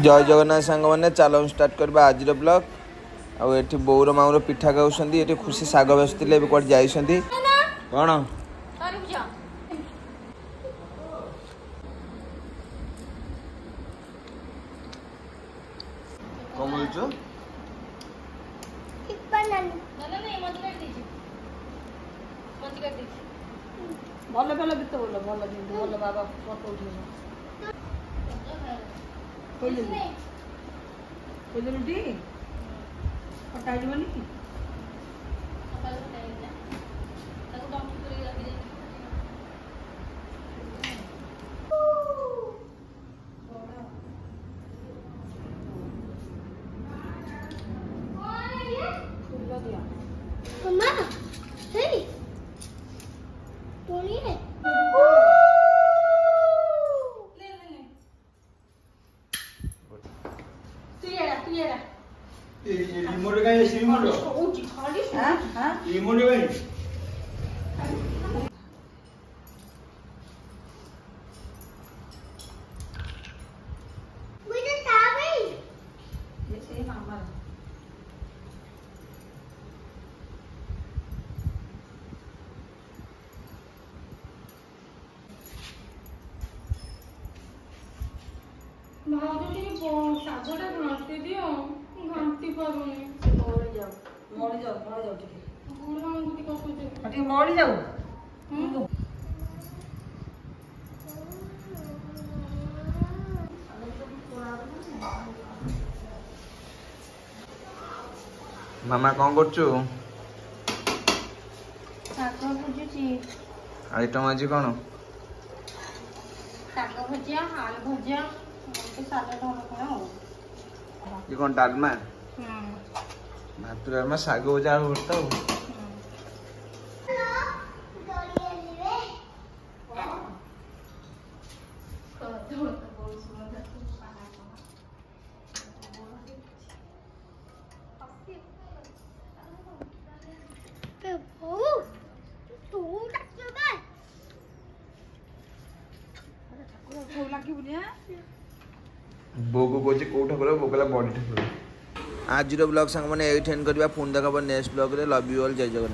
जय जगन्नाथ सांग मैंने चलो स्टार्ट करबा आज ब्लॉग आउ एठी बौर माउर पिठा खाऊछंदी एठी खुशी साग बेसतिले ए कोड जाइछंदी कोन बोलछो भल भल गीत बोल भल भल बाबा फोटो उठेबो कोइलुटी हटा जीवनी मम्मा hey टोनी है तू ये रिमोट का ये रिमोट ऊंची खाली हां रिमोट का मुझे तावे ये से मामा भाभी सागटा घाटी दियो घाटी पारुनी मरी जाओ ठीक गुड़ अंगुठी कटुचे ठीक मरी जाओ मामा कौन करछु साग भुजुची आइटम आज कौन साग भुजिया आलू भुजिया के सादा ढोल खाओ ये कौन डालमा भात डालमा साग भजा होता बो को कोचे को ठाकुर बो कला बॉडी ठाकुर आज ब्लॉग संग माने एट एंड करबा फोन देखा नेक्स्ट ब्लॉग रे लव यू ऑल जय जगन्नाथ।